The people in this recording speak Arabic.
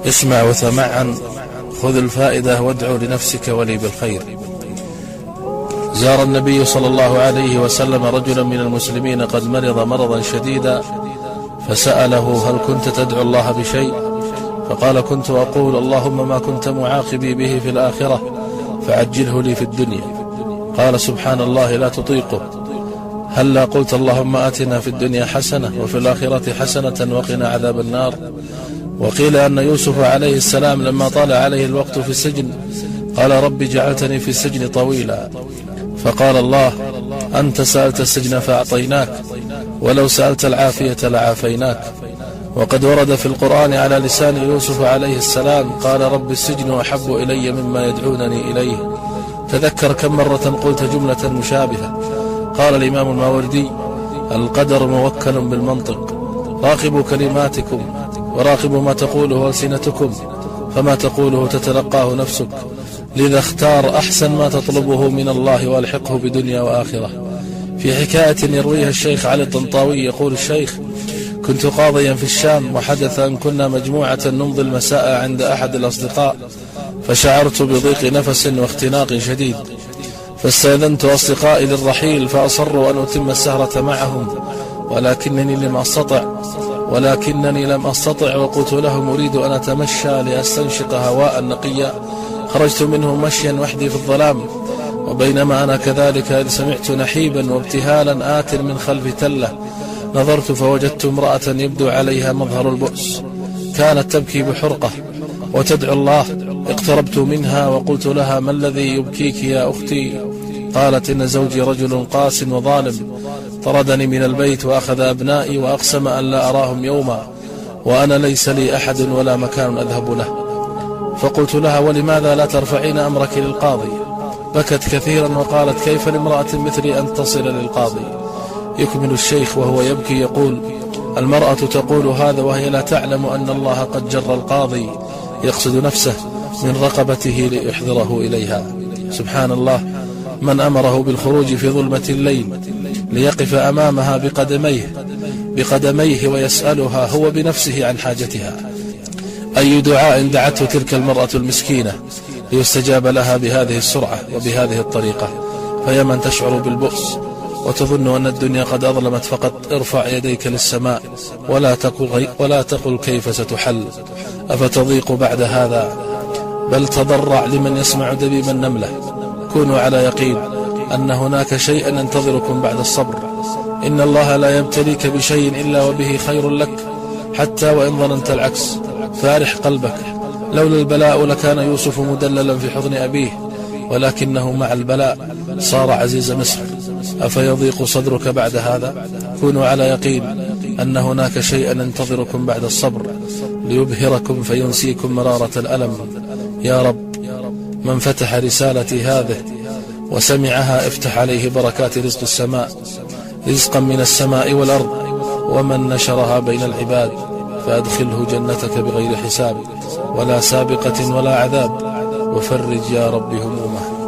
اسمع وتمعن، خذ الفائدة وادعو لنفسك ولي بالخير. زار النبي صلى الله عليه وسلم رجلا من المسلمين قد مرض مرضا شديدا، فسأله: هل كنت تدعو الله بشيء؟ فقال: كنت أقول: اللهم ما كنت معاقبي به في الآخرة فعجله لي في الدنيا. قال: سبحان الله لا تطيقه، هلا قلت: اللهم آتنا في الدنيا حسنة وفي الآخرة حسنة وقنا عذاب النار. وقيل أن يوسف عليه السلام لما طال عليه الوقت في السجن قال: رب جعلتني في السجن طويلا، فقال الله: أنت سألت السجن فأعطيناك، ولو سألت العافية لعافيناك. وقد ورد في القرآن على لسان يوسف عليه السلام قال: رب السجن أحب إلي مما يدعونني إليه. تذكر كم مرة قلت جملة مشابهة. قال الإمام الماوردي: القدر موكل بالمنطق، راقبوا كلماتكم وراقبوا ما تقوله ألسنتكم، فما تقوله تتلقاه نفسك، لذا اختار أحسن ما تطلبه من الله والحقه بدنيا وآخرة. في حكاية يرويها الشيخ علي الطنطاوي يقول الشيخ: كنت قاضيا في الشام، وحدث أن كنا مجموعة نمضي المساء عند أحد الأصدقاء، فشعرت بضيق نفس واختناق شديد، فاستأذنت أصدقائي للرحيل، فأصروا أن أتم السهرة معهم، ولكنني لم أستطع، وقلت لهم: أريد أن أتمشى لأستنشق هواء نقيا. خرجت منهم مشيا وحدي في الظلام، وبينما أنا كذلك إذ سمعت نحيبا وابتهالا آت من خلف تلة، نظرت فوجدت امرأة يبدو عليها مظهر البؤس، كانت تبكي بحرقة وتدعو الله. اقتربت منها وقلت لها: ما الذي يبكيك يا أختي؟ قالت: إن زوجي رجل قاس وظالم، طردني من البيت وأخذ أبنائي وأقسم أن لا أراهم يوما، وأنا ليس لي أحد ولا مكان أذهب له. فقلت لها: ولماذا لا ترفعين أمرك للقاضي؟ بكت كثيرا وقالت: كيف لامرأة مثلي أن تصل للقاضي؟ يكمل الشيخ وهو يبكي يقول: المرأة تقول هذا وهي لا تعلم أن الله قد جر القاضي يقصد نفسه من رقبته ليحضره إليها. سبحان الله، من أمره بالخروج في ظلمة الليل ليقف أمامها بقدميه ويسألها هو بنفسه عن حاجتها. أي دعاء دعته تلك المرأة المسكينة ليستجاب لها بهذه السرعة وبهذه الطريقة. فيا من تشعر بالبؤس وتظن أن الدنيا قد أظلمت، فقط ارفع يديك للسماء ولا تقل كيف ستحل، أفتضيق بعد هذا؟ بل تضرع لمن يسمع دبيب النملة. كونوا على يقين أن هناك شيئا ينتظركم بعد الصبر. إن الله لا يبتليك بشيء إلا وبه خير لك، حتى وإن ظننت العكس، فارح قلبك. لولا البلاء لكان يوسف مدللا في حضن أبيه، ولكنه مع البلاء صار عزيز مصر. أفيضيق صدرك بعد هذا؟ كونوا على يقين أن هناك شيئا ينتظركم بعد الصبر ليبهركم فينسيكم مرارة الألم. يا رب، من فتح رسالتي هذه وسمعها افتح عليه بركات رزق السماء، رزقا من السماء والأرض، ومن نشرها بين العباد فأدخله جنتك بغير حساب ولا سابقة ولا عذاب، وفرج يا رب همومه.